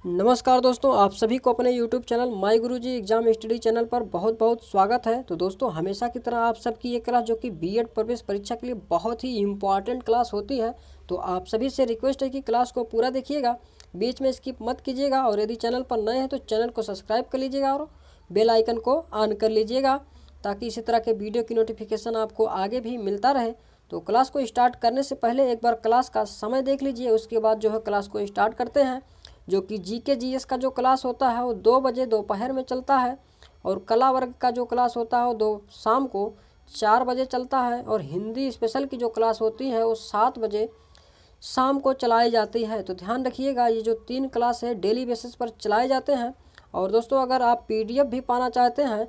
नमस्कार दोस्तों, आप सभी को अपने YouTube channel my Guruji exam study channel पर बहुत बहुत स्वागत है। तो दोस्तों, हमेशा की तरह आप सबकी ये क्लास जो कि बीएड प्रवेश परीक्षा के लिए बहुत ही इम्पॉर्टेंट क्लास होती है, तो आप सभी से रिक्वेस्ट है कि क्लास को पूरा देखिएगा, बीच में स्किप मत कीजिएगा। और यदि चैनल पर नए हैं तो चैनल को सब्सक्राइब कर लीजिएगा और बेल आइकन को ऑन कर लीजिएगा, ताकि इसी तरह के वीडियो की नोटिफिकेशन आपको आगे भी मिलता रहे। तो क्लास को स्टार्ट करने से पहले एक बार क्लास का समय देख लीजिए, उसके बाद जो है क्लास को स्टार्ट करते हैं। जो कि जीके जीएस का जो क्लास होता है वो 2 बजे दोपहर में चलता है, और कला वर्ग का जो क्लास होता है वो शाम को 4 बजे चलता है, और हिंदी स्पेशल की जो क्लास होती है वो 7 बजे शाम को चलाई जाती है। तो ध्यान रखिएगा, ये जो 3 क्लास है डेली बेसिस पर चलाए जाते हैं। और दोस्तों, अगर आप पीडीएफ भी पाना चाहते हैं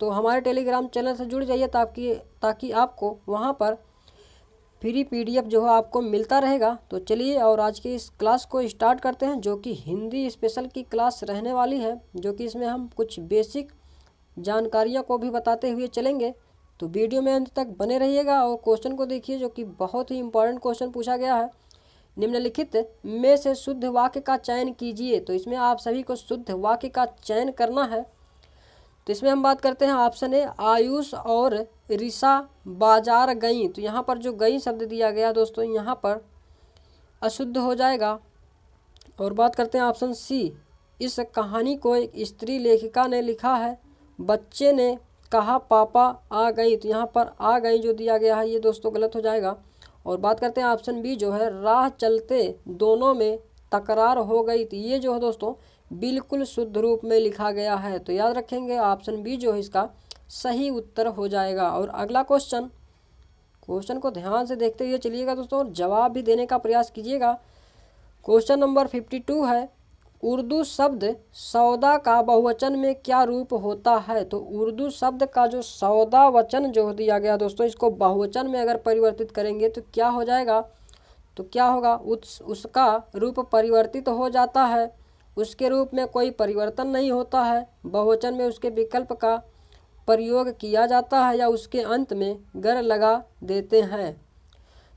तो हमारे टेलीग्राम चैनल से जुड़ जाइए, ताकि आपको वहाँ पर फ्री पीडीएफ जो है आपको मिलता रहेगा। तो चलिए और आज की इस क्लास को स्टार्ट करते हैं, जो कि हिंदी स्पेशल की क्लास रहने वाली है, जो कि इसमें हम कुछ बेसिक जानकारियों को भी बताते हुए चलेंगे। तो वीडियो में अंत तक बने रहिएगा और क्वेश्चन को देखिए, जो कि बहुत ही इंपॉर्टेंट क्वेश्चन पूछा गया है। निम्नलिखित में से शुद्ध वाक्य का चयन कीजिए। तो इसमें आप सभी को शुद्ध वाक्य का चयन करना है। तो इसमें हम बात करते हैं ऑप्शन ए, आयुष और ऋषा बाजार गई। तो यहाँ पर जो गई शब्द दिया गया दोस्तों, यहाँ पर अशुद्ध हो जाएगा। और बात करते हैं ऑप्शन सी, इस कहानी को एक स्त्री लेखिका ने लिखा है। बच्चे ने कहा पापा आ गई। तो यहाँ पर आ गई जो दिया गया है ये दोस्तों गलत हो जाएगा। और बात करते हैं ऑप्शन बी, जो है राह चलते दोनों में तकरार हो गई। तो ये जो है दोस्तों बिल्कुल शुद्ध रूप में लिखा गया है। तो याद रखेंगे ऑप्शन बी जो है इसका सही उत्तर हो जाएगा। और अगला क्वेश्चन को ध्यान से देखते हुए चलिएगा दोस्तों, और जवाब भी देने का प्रयास कीजिएगा। क्वेश्चन नंबर 52 है, उर्दू शब्द सौदा का बहुवचन में क्या रूप होता है। तो उर्दू शब्द का जो सौदा वचन जो दिया गया दोस्तों, इसको बहुवचन में अगर परिवर्तित करेंगे तो क्या हो जाएगा, तो क्या होगा, उसका रूप परिवर्तित हो जाता है। उसके रूप में कोई परिवर्तन नहीं होता है। बहुवचन में उसके विकल्प का प्रयोग किया जाता है या उसके अंत में गर लगा देते हैं।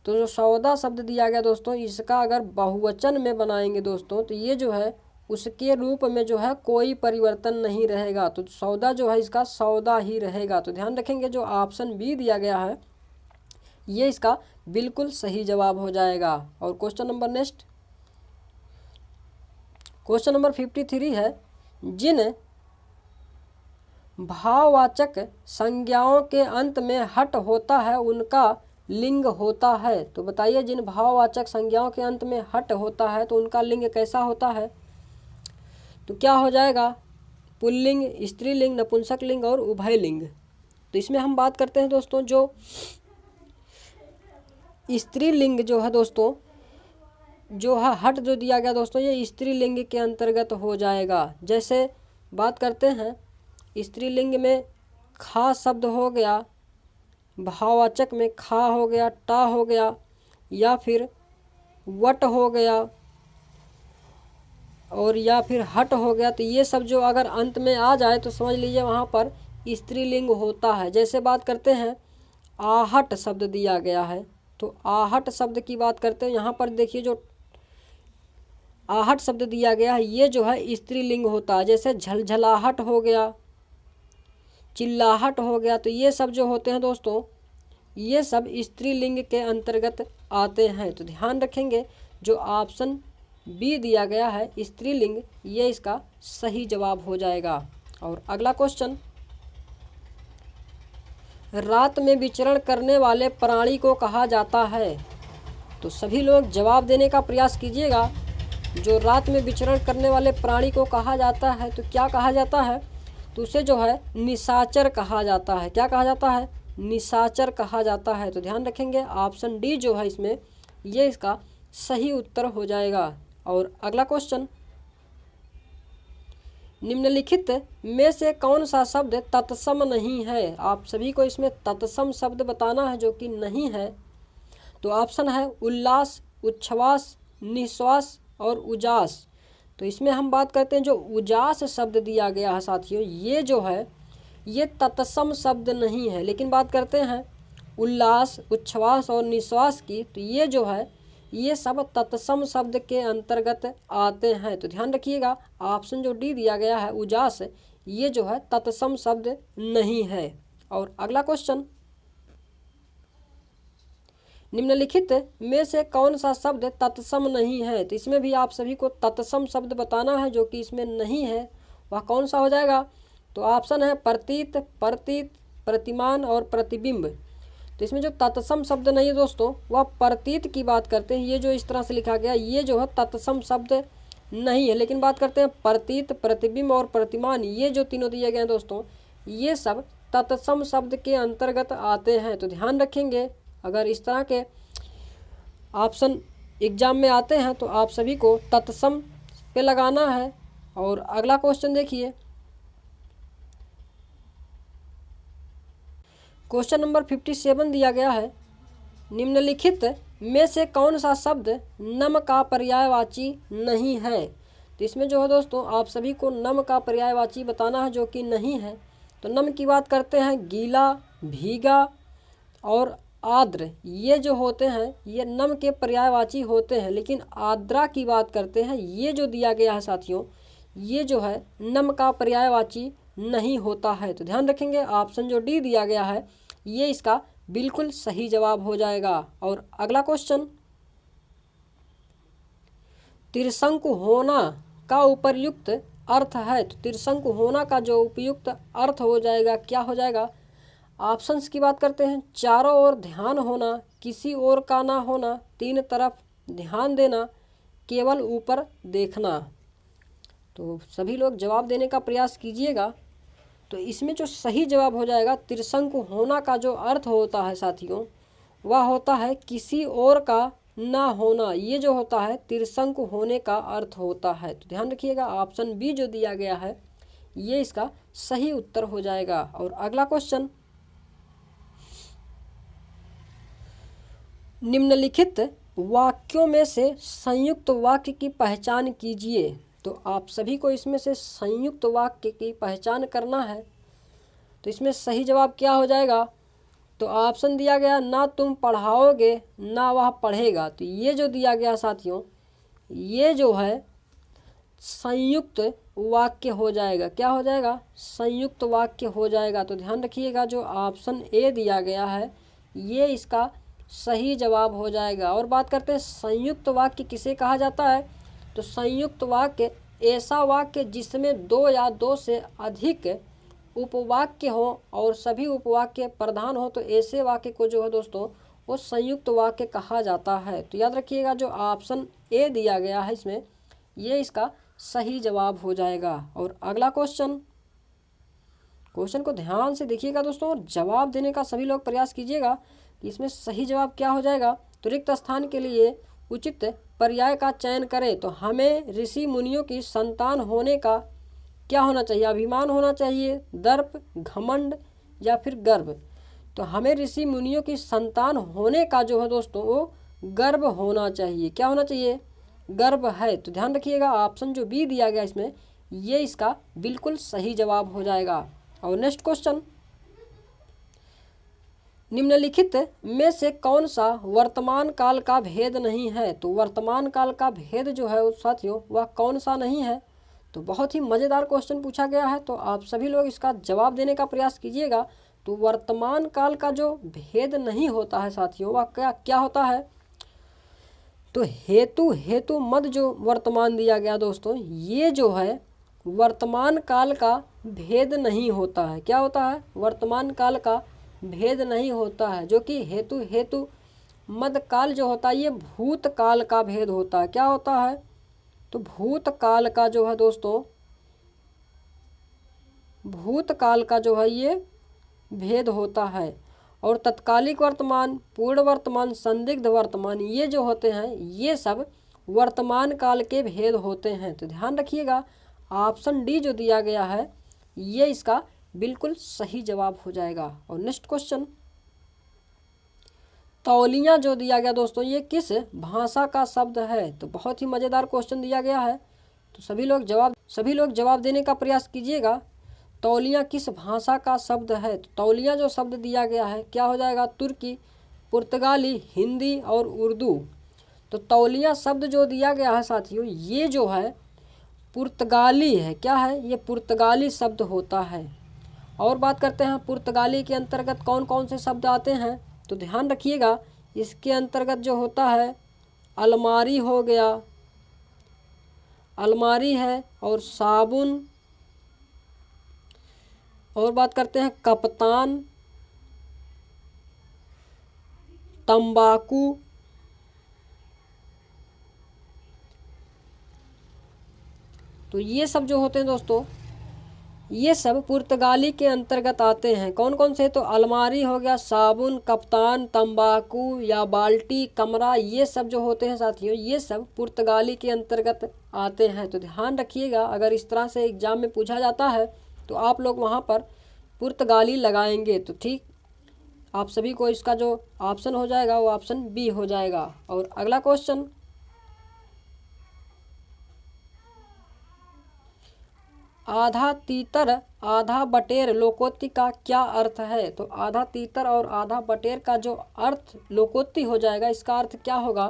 तो जो सौदा शब्द दिया गया दोस्तों, इसका अगर बहुवचन में बनाएंगे दोस्तों, तो ये जो है उसके रूप में जो है कोई परिवर्तन नहीं रहेगा। तो सौदा जो है इसका सौदा ही रहेगा। तो ध्यान रखेंगे जो ऑप्शन बी दिया गया है ये इसका बिल्कुल सही जवाब हो जाएगा। और क्वेश्चन नंबर 53 है, जिन भाववाचक संज्ञाओं के अंत में हट होता है उनका लिंग होता है। तो बताइए, जिन भाववाचक संज्ञाओं के अंत में हट होता है तो उनका लिंग कैसा होता है। तो क्या हो जाएगा, पुल्लिंग, स्त्रीलिंग, नपुंसक लिंग और उभय लिंग। तो इसमें हम बात करते हैं दोस्तों, जो स्त्रीलिंग जो है दोस्तों, जो है हट जो दिया गया दोस्तों, ये स्त्रीलिंग के अंतर्गत हो जाएगा। जैसे बात करते हैं स्त्रीलिंग में खा शब्द हो गया, भाववाचक में खा हो गया, टा हो गया, या फिर वट हो गया, और या फिर हट हो गया। तो ये सब जो अगर अंत में आ जाए तो समझ लीजिए वहाँ पर स्त्रीलिंग होता है। जैसे बात करते हैं आहट शब्द दिया गया है, तो आहट शब्द की बात करते हैं। यहाँ पर देखिए जो आहट शब्द दिया गया है ये जो है स्त्रीलिंग होता है। जैसे झलझलाहट हो गया, चिल्लाहट हो गया। तो ये सब जो होते हैं दोस्तों, ये सब स्त्रीलिंग के अंतर्गत आते हैं। तो ध्यान रखेंगे जो ऑप्शन बी दिया गया है स्त्रीलिंग, ये इसका सही जवाब हो जाएगा। और अगला क्वेश्चन, रात में विचरण करने वाले प्राणी को कहा जाता है। तो सभी लोग जवाब देने का प्रयास कीजिएगा। जो रात में विचरण करने वाले प्राणी को कहा जाता है तो क्या कहा जाता है, तो उसे जो है निशाचर कहा जाता है। क्या कहा जाता है, निशाचर कहा जाता है। तो ध्यान रखेंगे ऑप्शन डी जो है इसमें ये इसका सही उत्तर हो जाएगा। और अगला क्वेश्चन, निम्नलिखित में से कौन सा शब्द तत्सम नहीं है। आप सभी को इसमें तत्सम शब्द बताना है जो कि नहीं है। तो ऑप्शन है उल्लास, उच्छ्वास, निश्वास और उजास। तो इसमें हम बात करते हैं जो उजास शब्द दिया गया है साथियों, ये जो है ये तत्सम शब्द नहीं है। लेकिन बात करते हैं उल्लास, उच्छ्वास और निश्वास की, तो ये जो है ये सब तत्सम शब्द के अंतर्गत आते हैं। तो ध्यान रखिएगा ऑप्शन जो डी दिया गया है उजास, ये जो है तत्सम शब्द नहीं है। और अगला क्वेश्चन, निम्नलिखित में से कौन सा शब्द तत्सम नहीं है। तो इसमें भी आप सभी को तत्सम शब्द बताना है, जो कि इसमें नहीं है वह कौन सा हो जाएगा। तो ऑप्शन है प्रतीत, प्रतीत, प्रतिमान और प्रतिबिंब। तो इसमें जो तत्सम शब्द नहीं है दोस्तों, वह प्रतीत की बात करते हैं। ये जो इस तरह से लिखा गया ये जो है तत्सम शब्द नहीं है। लेकिन बात करते हैं प्रतीत, प्रतिबिंब और प्रतिमान, ये जो तीनों दिए गए हैं दोस्तों, ये सब तत्सम शब्द के अंतर्गत आते हैं। तो ध्यान रखेंगे अगर इस तरह के ऑप्शन एग्जाम में आते हैं तो आप सभी को तत्सम पे लगाना है। और अगला क्वेश्चन देखिए, क्वेश्चन नंबर 57 दिया गया है, निम्नलिखित में से कौन सा शब्द नम का पर्यायवाची नहीं है। तो इसमें जो है दोस्तों आप सभी को नम का पर्यायवाची बताना है, जो कि नहीं है। तो नम की बात करते हैं गीला, भीगा और आर्द्र, ये जो होते हैं ये नम के पर्यायवाची होते हैं। लेकिन आर्द्रा की बात करते हैं, ये जो दिया गया है साथियों, ये जो है नम का पर्यायवाची नहीं होता है। तो ध्यान रखेंगे ऑप्शन जो डी दिया गया है ये इसका बिल्कुल सही जवाब हो जाएगा। और अगला क्वेश्चन, त्रिशंकु होना का उपयुक्त अर्थ है। तो त्रिशंकु होना का जो उपयुक्त अर्थ हो जाएगा क्या हो जाएगा। ऑप्शंस की बात करते हैं, चारों ओर ध्यान होना, किसी और का ना होना, तीन तरफ ध्यान देना, केवल ऊपर देखना। तो सभी लोग जवाब देने का प्रयास कीजिएगा। तो इसमें जो सही जवाब हो जाएगा, त्रिशंकु होना का जो अर्थ होता है साथियों, वह होता है किसी और का ना होना। ये जो होता है त्रिशंकु होने का अर्थ होता है। तो ध्यान रखिएगा ऑप्शन बी जो दिया गया है ये इसका सही उत्तर हो जाएगा। और अगला क्वेश्चन, निम्नलिखित वाक्यों में से संयुक्त वाक्य की पहचान कीजिए। तो आप सभी को इसमें से संयुक्त वाक्य की पहचान करना है। तो इसमें सही जवाब क्या हो जाएगा। तो ऑप्शन दिया गया, ना तुम पढ़ाओगे ना वह पढ़ेगा। तो ये जो दिया गया साथियों, ये जो है संयुक्त वाक्य हो जाएगा। क्या हो जाएगा, संयुक्त वाक्य हो जाएगा। तो ध्यान रखिएगा जो ऑप्शन ए दिया गया है ये इसका सही जवाब हो जाएगा। और बात करते हैं संयुक्त वाक्य किसे कहा जाता है। तो संयुक्त वाक्य ऐसा वाक्य जिसमें दो या दो से अधिक उपवाक्य हो और सभी उपवाक्य प्रधान हो, तो ऐसे वाक्य को जो है दोस्तों वो संयुक्त वाक्य कहा जाता है। तो याद रखिएगा जो ऑप्शन ए दिया गया है इसमें ये इसका सही जवाब हो जाएगा। और अगला क्वेश्चन को ध्यान से देखिएगा दोस्तों और जवाब देने का सभी लोग प्रयास कीजिएगा कि इसमें सही जवाब क्या हो जाएगा। तो रिक्त स्थान के लिए उचित पर्याय का चयन करें। तो हमें ऋषि मुनियों की संतान होने का क्या होना चाहिए, अभिमान होना चाहिए, दर्प, घमंड या फिर गर्व। तो हमें ऋषि मुनियों की संतान होने का जो है दोस्तों वो गर्व होना चाहिए। क्या होना चाहिए, गर्व है। तो ध्यान रखिएगा ऑप्शन जो बी दिया गया इसमें ये इसका बिल्कुल सही जवाब हो जाएगा। और नेक्स्ट क्वेश्चन, निम्नलिखित में से कौन सा वर्तमान काल का भेद नहीं है। तो वर्तमान काल का भेद जो है साथियों वह कौन सा नहीं है। तो बहुत ही मज़ेदार क्वेश्चन पूछा गया है, तो आप सभी लोग इसका जवाब देने का प्रयास कीजिएगा। तो वर्तमान काल का जो भेद नहीं होता है साथियों वह क्या होता है। तो हेतु मद जो वर्तमान दिया गया दोस्तों ये जो है वर्तमान काल का भेद नहीं होता है। क्या होता है, वर्तमान काल का भेद नहीं होता है। जो कि हेतु मद काल जो होता है ये भूतकाल का भेद होता है। क्या होता है, तो भूतकाल का जो है दोस्तों, भूतकाल का जो है ये भेद होता है। और तत्कालिक वर्तमान, पूर्ण वर्तमान, संदिग्ध वर्तमान ये जो होते हैं ये सब वर्तमान काल के भेद होते हैं। तो ध्यान रखिएगा ऑप्शन डी जो दिया गया है ये इसका बिल्कुल सही जवाब हो जाएगा। और नेक्स्ट क्वेश्चन, तौलियाँ जो दिया गया दोस्तों ये किस भाषा का शब्द है। तो बहुत ही मज़ेदार क्वेश्चन दिया गया है, तो सभी लोग जवाब देने का प्रयास कीजिएगा। तौलियाँ किस भाषा का शब्द है। तो तौलियाँ जो शब्द दिया गया है क्या हो जाएगा, तुर्की, पुर्तगाली, हिंदी और उर्दू। तो तो तौलिया शब्द जो दिया गया है साथियों, ये जो है पुर्तगाली है। क्या है? ये पुर्तगाली शब्द होता है। और बात करते हैं पुर्तगाली के अंतर्गत कौन कौन से शब्द आते हैं, तो ध्यान रखिएगा इसके अंतर्गत जो होता है अलमारी हो गया, अलमारी है, और साबुन, और बात करते हैं कप्तान, तंबाकू, तो ये सब जो होते हैं दोस्तों, ये सब पुर्तगाली के अंतर्गत आते हैं। कौन कौन से? तो अलमारी हो गया, साबुन, कप्तान, तंबाकू या बाल्टी, कमरा, ये सब जो होते हैं साथियों, ये सब पुर्तगाली के अंतर्गत आते हैं। तो ध्यान रखिएगा, अगर इस तरह से एग्जाम में पूछा जाता है तो आप लोग वहाँ पर पुर्तगाली लगाएंगे। तो ठीक, आप सभी को इसका जो ऑप्शन हो जाएगा वो ऑप्शन बी हो जाएगा। और अगला क्वेश्चन, आधा तीतर आधा बटेर लोकोक्ति का क्या अर्थ है? तो आधा तीतर और आधा बटेर का जो अर्थ लोकोक्ति हो जाएगा, इसका अर्थ क्या होगा?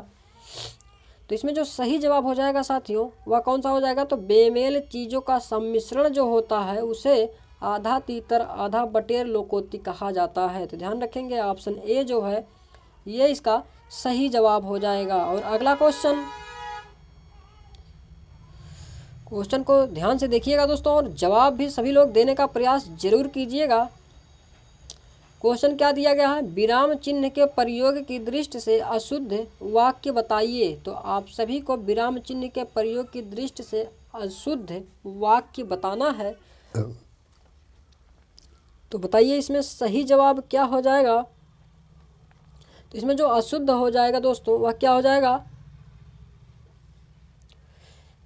तो इसमें जो सही जवाब हो जाएगा साथियों वह कौन सा हो जाएगा? तो बेमेल चीज़ों का सम्मिश्रण जो होता है उसे आधा तीतर आधा बटेर लोकोक्ति कहा जाता है। तो ध्यान रखेंगे ऑप्शन ए जो है ये इसका सही जवाब हो जाएगा। और अगला क्वेश्चन को ध्यान से देखिएगा दोस्तों, और जवाब भी सभी लोग देने का प्रयास जरूर कीजिएगा। क्वेश्चन क्या दिया गया है? विराम चिन्ह के प्रयोग की दृष्टि से अशुद्ध वाक्य बताइए। तो आप सभी को विराम चिन्ह के प्रयोग की दृष्टि से अशुद्ध वाक्य बताना है। तो बताइए इसमें सही जवाब क्या हो जाएगा? तो इसमें जो अशुद्ध हो जाएगा दोस्तों वह क्या हो जाएगा?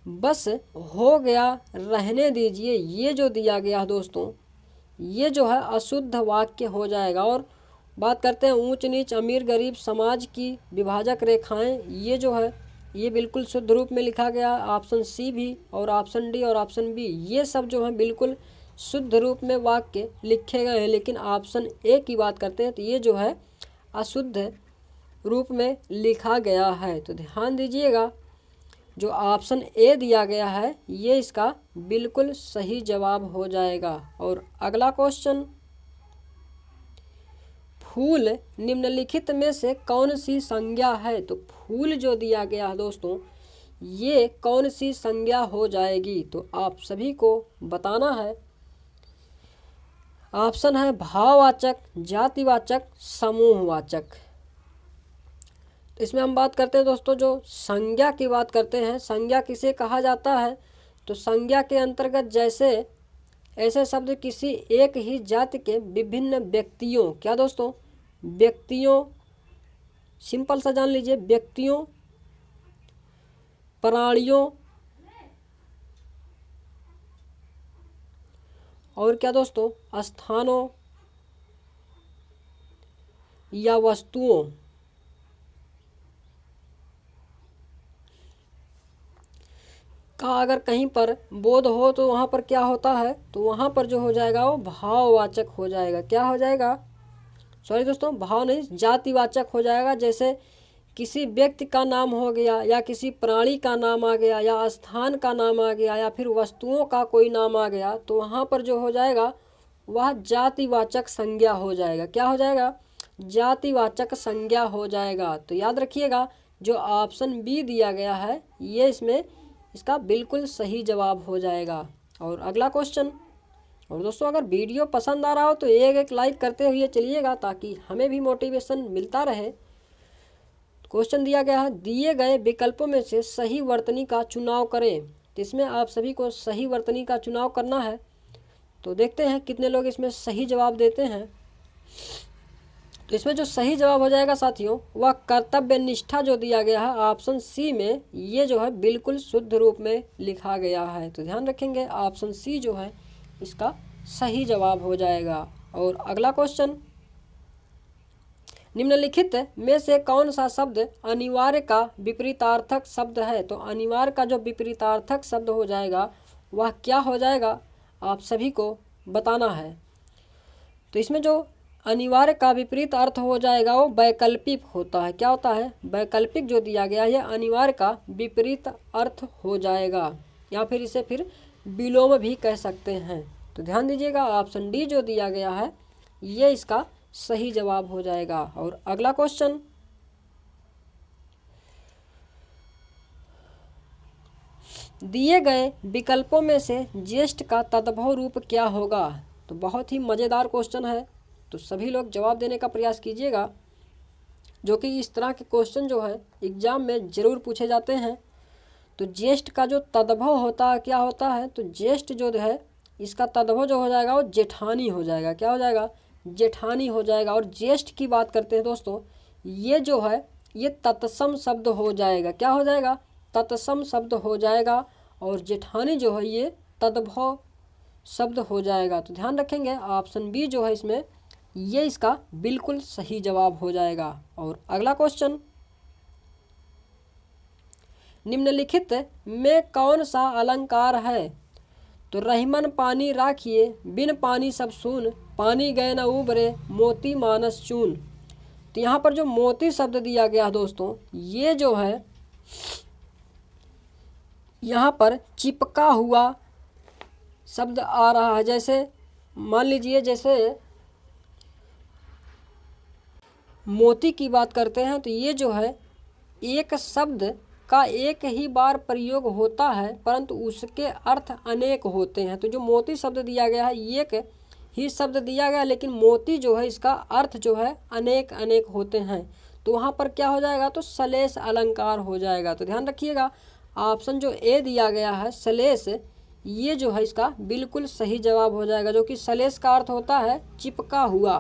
बस हो गया, रहने दीजिए, ये जो दिया गया है दोस्तों ये जो है अशुद्ध वाक्य हो जाएगा। और बात करते हैं ऊंच नीच अमीर गरीब समाज की विभाजक रेखाएं, ये जो है ये बिल्कुल शुद्ध रूप में लिखा गया। ऑप्शन सी भी और ऑप्शन डी और ऑप्शन बी ये सब जो है बिल्कुल शुद्ध रूप में वाक्य लिखे गए हैं। लेकिन ऑप्शन ए की बात करते हैं तो ये जो है अशुद्ध रूप में लिखा गया है। तो ध्यान दीजिएगा जो ऑप्शन ए दिया गया है ये इसका बिल्कुल सही जवाब हो जाएगा। और अगला क्वेश्चन, फूल निम्नलिखित में से कौन सी संज्ञा है? तो फूल जो दिया गया है दोस्तों ये कौन सी संज्ञा हो जाएगी? तो आप सभी को बताना है। ऑप्शन है भाववाचक, जातिवाचक, समूहवाचक। इसमें हम बात करते हैं दोस्तों जो संज्ञा की बात करते हैं, संज्ञा किसे कहा जाता है? तो संज्ञा के अंतर्गत जैसे ऐसे शब्द किसी एक ही जाति के विभिन्न व्यक्तियों, क्या दोस्तों? व्यक्तियों, सिंपल सा जान लीजिए, व्यक्तियों, प्राणियों और क्या दोस्तों? स्थानों या वस्तुओं का अगर कहीं पर बोध हो तो वहाँ पर क्या होता है? तो वहाँ पर जो हो जाएगा वो भाववाचक हो जाएगा। क्या हो जाएगा? सॉरी दोस्तों, भाव नहीं, जातिवाचक हो जाएगा। जैसे किसी व्यक्ति का नाम हो गया या किसी प्राणी का नाम आ गया या स्थान का नाम आ गया या फिर वस्तुओं का कोई नाम आ गया तो वहाँ पर जो हो जाएगा वह जातिवाचक संज्ञा हो जाएगा। क्या हो जाएगा? जातिवाचक संज्ञा हो जाएगा। तो याद रखिएगा जो ऑप्शन बी दिया गया है ये इसमें इसका बिल्कुल सही जवाब हो जाएगा। और अगला क्वेश्चन, और दोस्तों अगर वीडियो पसंद आ रहा हो तो एक लाइक करते हुए चलिएगा ताकि हमें भी मोटिवेशन मिलता रहे। क्वेश्चन दिया गया है दिए गए विकल्पों में से सही वर्तनी का चुनाव करें। तो इसमें आप सभी को सही वर्तनी का चुनाव करना है। तो देखते हैं कितने लोग इसमें सही जवाब देते हैं। तो इसमें जो सही जवाब हो जाएगा साथियों वह कर्तव्य निष्ठा जो दिया गया है ऑप्शन सी में ये जो है बिल्कुल शुद्ध रूप में लिखा गया है। तो ध्यान रखेंगे ऑप्शन सी जो है इसका सही जवाब हो जाएगा। और अगला क्वेश्चन, निम्नलिखित में से कौन सा शब्द अनिवार्य का विपरीतार्थक शब्द है? तो अनिवार्य का जो विपरीतार्थक शब्द हो जाएगा वह क्या हो जाएगा आप सभी को बताना है। तो इसमें जो अनिवार्य का विपरीत अर्थ हो जाएगा वो वैकल्पिक होता है। क्या होता है? वैकल्पिक जो दिया गया है यह अनिवार्य का विपरीत अर्थ हो जाएगा, या फिर इसे फिर विलोम भी कह सकते हैं। तो ध्यान दीजिएगा, ऑप्शन डी जो दिया गया है ये इसका सही जवाब हो जाएगा। और अगला क्वेश्चन, दिए गए विकल्पों में से ज्येष्ठ का तद्भव रूप क्या होगा? तो बहुत ही मज़ेदार क्वेश्चन है, तो सभी लोग जवाब देने का प्रयास कीजिएगा, जो कि इस तरह के क्वेश्चन जो है एग्जाम में ज़रूर पूछे जाते हैं। तो ज्येष्ठ का जो तद्भव होता है क्या होता है? तो ज्येष्ठ जो है इसका तद्भव जो हो जाएगा वो जेठानी हो जाएगा। क्या हो जाएगा? जेठानी हो जाएगा। और ज्येष्ठ की बात करते हैं दोस्तों, ये जो है ये तत्सम शब्द हो जाएगा। क्या हो जाएगा? तत्सम शब्द हो जाएगा। और जेठानी जो है ये तद्भव शब्द हो जाएगा। तो ध्यान रखेंगे, ऑप्शन बी जो है इसमें ये इसका बिल्कुल सही जवाब हो जाएगा। और अगला क्वेश्चन, निम्नलिखित में कौन सा अलंकार है? तो रहीमन पानी राखिए, बिन पानी सब सून, पानी गए न उबरे, मोती मानस चून। तो यहाँ पर जो मोती शब्द दिया गया है दोस्तों, ये जो है यहाँ पर चिपका हुआ शब्द आ रहा है। जैसे मान लीजिए, जैसे मोती की बात करते हैं तो ये जो है एक शब्द का एक ही बार प्रयोग होता है, परंतु उसके अर्थ अनेक होते हैं। तो जो मोती शब्द दिया गया है एक ही शब्द दिया गया, लेकिन मोती जो है इसका अर्थ जो है अनेक अनेक होते हैं। तो वहाँ पर क्या हो जाएगा? तो सलेश अलंकार हो जाएगा। तो ध्यान रखिएगा, ऑप्शन जो ए दिया गया है सलेश, ये जो है इसका बिल्कुल सही जवाब हो जाएगा, जो कि सलेश का अर्थ होता है चिपका हुआ।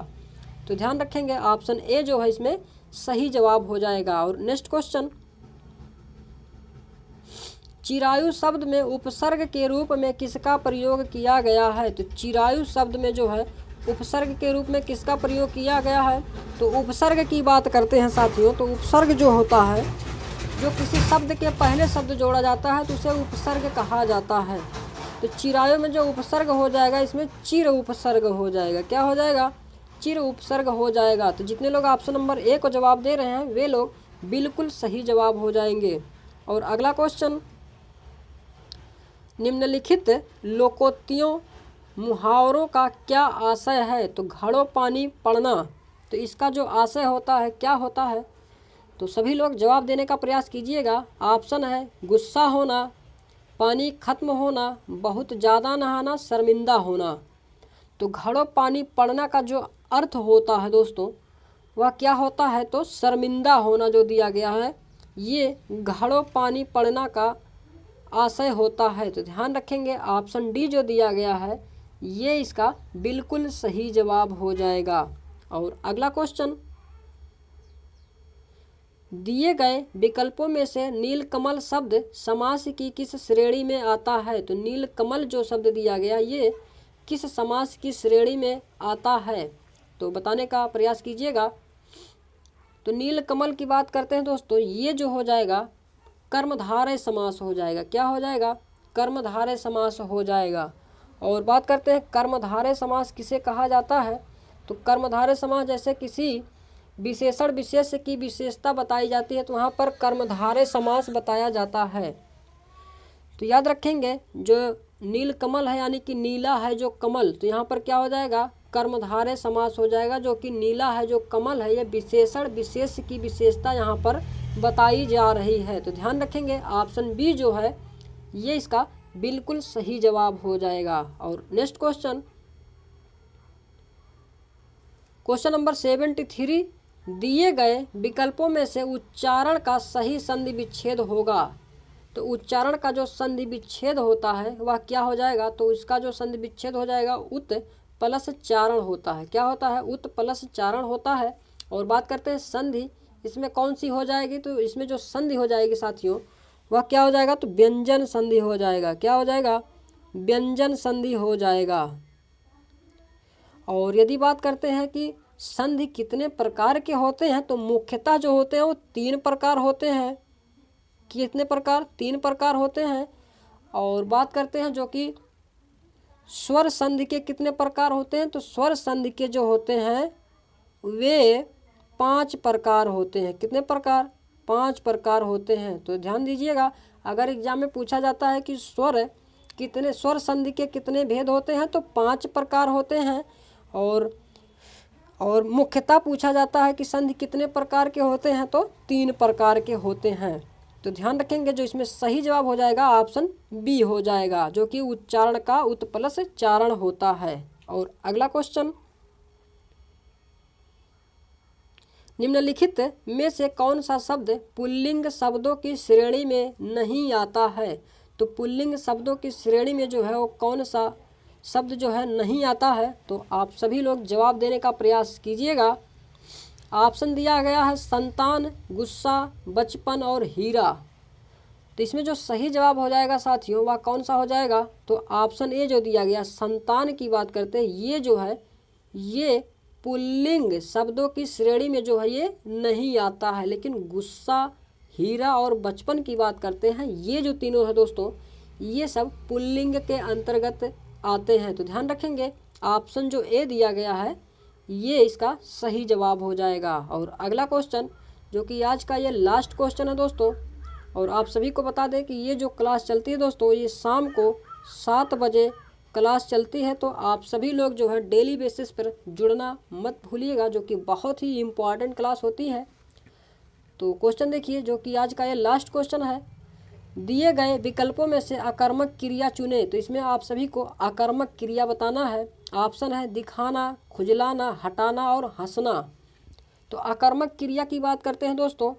तो ध्यान रखेंगे, ऑप्शन ए जो है इसमें सही जवाब हो जाएगा। और नेक्स्ट क्वेश्चन, चिरायु शब्द में उपसर्ग के रूप में किसका प्रयोग किया गया है? तो चिरायु शब्द में जो है उपसर्ग के रूप में किसका प्रयोग किया गया है? तो उपसर्ग की बात करते हैं साथियों। तो उपसर्ग जो होता है, जो किसी शब्द के पहले शब्द जोड़ा जाता है तो उसे उपसर्ग कहा जाता है। तो चिरायु में जो उपसर्ग हो जाएगा इसमें चिर उपसर्ग हो जाएगा। क्या हो जाएगा? चिर उपसर्ग हो जाएगा। तो जितने लोग ऑप्शन नंबर ए को जवाब दे रहे हैं वे लोग बिल्कुल सही जवाब हो जाएंगे। और अगला क्वेश्चन, निम्नलिखित लोकोक्तियों मुहावरों का क्या आशय है? तो घड़ों पानी पड़ना, तो इसका जो आशय होता है क्या होता है? तो सभी लोग जवाब देने का प्रयास कीजिएगा। ऑप्शन है गुस्सा होना, पानी खत्म होना, बहुत ज़्यादा नहाना, शर्मिंदा होना। तो घड़ों पानी पड़ना का जो अर्थ होता है दोस्तों वह क्या होता है? तो शर्मिंदा होना जो दिया गया है ये घड़ों पानी पड़ना का आशय होता है। तो ध्यान रखेंगे, ऑप्शन डी जो दिया गया है ये इसका बिल्कुल सही जवाब हो जाएगा। और अगला क्वेश्चन, दिए गए विकल्पों में से नीलकमल शब्द समास की किस श्रेणी में आता है? तो नीलकमल जो शब्द दिया गया ये किस समास की श्रेणी में आता है? तो बताने का प्रयास कीजिएगा। तो नीलकमल की बात करते हैं दोस्तों, ये जो हो जाएगा कर्मधारय समास हो जाएगा। क्या हो जाएगा? कर्मधारय समास हो जाएगा। और बात करते हैं कर्मधारय समास किसे कहा जाता है? तो कर्मधारय समास जैसे किसी विशेषण विशेष्य की विशेषता बताई जाती है तो वहाँ पर कर्मधारय समास बताया जाता है। तो याद रखेंगे, जो नीलकमल है यानी कि नीला है जो कमल, तो यहाँ पर क्या हो जाएगा? कर्मधारय समास हो जाएगा। जो कि नीला है जो कमल है, ये विशेषण विशेष्य की विशेषता यहाँ पर बताई जा रही है। तो ध्यान रखेंगे, ऑप्शन बी जो है ये इसका बिल्कुल सही जवाब हो जाएगा। और नेक्स्ट क्वेश्चन, क्वेश्चन नंबर 73, दिए गए विकल्पों में से उच्चारण का सही संधि विच्छेद होगा। तो उच्चारण का जो संधि विच्छेद होता है वह क्या हो जाएगा? तो इसका जो संधि विच्छेद हो जाएगा उत प्लस चारण होता है। क्या होता है? उत प्लस चारण होता है। और बात करते हैं संधि, इसमें कौन सी हो जाएगी? तो इसमें जो संधि हो जाएगी साथियों वह क्या हो जाएगा? तो व्यंजन संधि हो जाएगा। क्या हो जाएगा? व्यंजन संधि हो जाएगा। और यदि बात करते हैं कि संधि कितने प्रकार के होते हैं, तो मुख्यतः जो होते हैं वो 3 प्रकार होते हैं। कितने प्रकार? 3 प्रकार होते हैं। और बात करते हैं जो कि स्वर संधि के कितने प्रकार होते हैं, तो स्वर संधि के जो होते हैं वे 5 प्रकार होते हैं। कितने प्रकार? 5 प्रकार होते हैं। तो ध्यान दीजिएगा, अगर एग्जाम में पूछा जाता है कि स्वर संधि के कितने भेद होते हैं, तो 5 प्रकार होते हैं। और मुख्यतः पूछा जाता है कि संधि कितने प्रकार के होते हैं, तो 3 प्रकार के होते हैं। तो ध्यान रखेंगे, जो इसमें सही जवाब हो जाएगा ऑप्शन बी हो जाएगा, जो कि उच्चारण का उत प्लस चारण होता है। और अगला क्वेश्चन, निम्नलिखित में से कौन सा शब्द पुल्लिंग शब्दों की श्रेणी में नहीं आता है? तो पुल्लिंग शब्दों की श्रेणी में जो है वो कौन सा शब्द जो है नहीं आता है? तो आप सभी लोग जवाब देने का प्रयास कीजिएगा। ऑप्शन दिया गया है संतान, गुस्सा, बचपन और हीरा। तो इसमें जो सही जवाब हो जाएगा साथियों, वह कौन सा हो जाएगा? तो ऑप्शन ए जो दिया गया, संतान की बात करते हैं, ये जो है ये पुल्लिंग शब्दों की श्रेणी में जो है ये नहीं आता है। लेकिन गुस्सा, हीरा और बचपन की बात करते हैं, ये जो तीनों है दोस्तों, ये सब पुल्लिंग के अंतर्गत आते हैं। तो ध्यान रखेंगे, ऑप्शन जो ए दिया गया है ये इसका सही जवाब हो जाएगा। और अगला क्वेश्चन, जो कि आज का ये लास्ट क्वेश्चन है दोस्तों, और आप सभी को बता दें कि ये जो क्लास चलती है दोस्तों, ये शाम को 7 बजे क्लास चलती है। तो आप सभी लोग जो है डेली बेसिस पर जुड़ना मत भूलिएगा, जो कि बहुत ही इम्पॉर्टेंट क्लास होती है। तो क्वेश्चन देखिए, जो कि आज का ये लास्ट क्वेश्चन है, दिए गए विकल्पों में से आकर्मक क्रिया चुने। तो इसमें आप सभी को आकर्मक क्रिया बताना है। ऑप्शन है दिखाना, खुजलाना, हटाना और हंसना। तो आकर्मक क्रिया की बात करते हैं दोस्तों,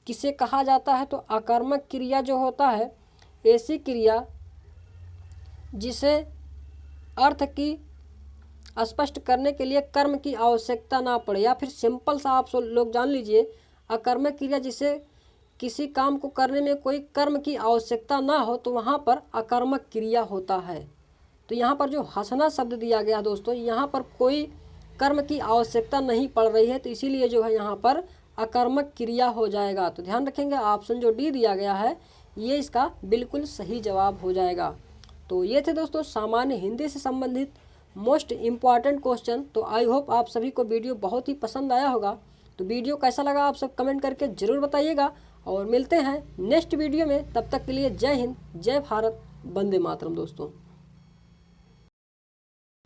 किसे कहा जाता है? तो आकर्मक क्रिया जो होता है, ऐसी क्रिया जिसे अर्थ की स्पष्ट करने के लिए कर्म की आवश्यकता ना पड़े, या फिर सिंपल सा आप लोग जान लीजिए, आकर्मक क्रिया जिसे किसी काम को करने में कोई कर्म की आवश्यकता ना हो, तो वहाँ पर आकर्मक क्रिया होता है। तो यहाँ पर जो हंसना शब्द दिया गया दोस्तों, यहाँ पर कोई कर्म की आवश्यकता नहीं पड़ रही है, तो इसीलिए जो है यहाँ पर आकर्मक क्रिया हो जाएगा। तो ध्यान रखेंगे, ऑप्शन जो डी दिया गया है ये इसका बिल्कुल सही जवाब हो जाएगा। तो ये थे दोस्तों सामान्य हिंदी से संबंधित मोस्ट इम्पॉर्टेंट क्वेश्चन। तो आई होप आप सभी को वीडियो बहुत ही पसंद आया होगा। तो वीडियो कैसा लगा आप सब कमेंट करके ज़रूर बताइएगा, और मिलते हैं नेक्स्ट वीडियो में। तब तक के लिए जय हिंद, जय भारत, वंदे मातरम दोस्तों।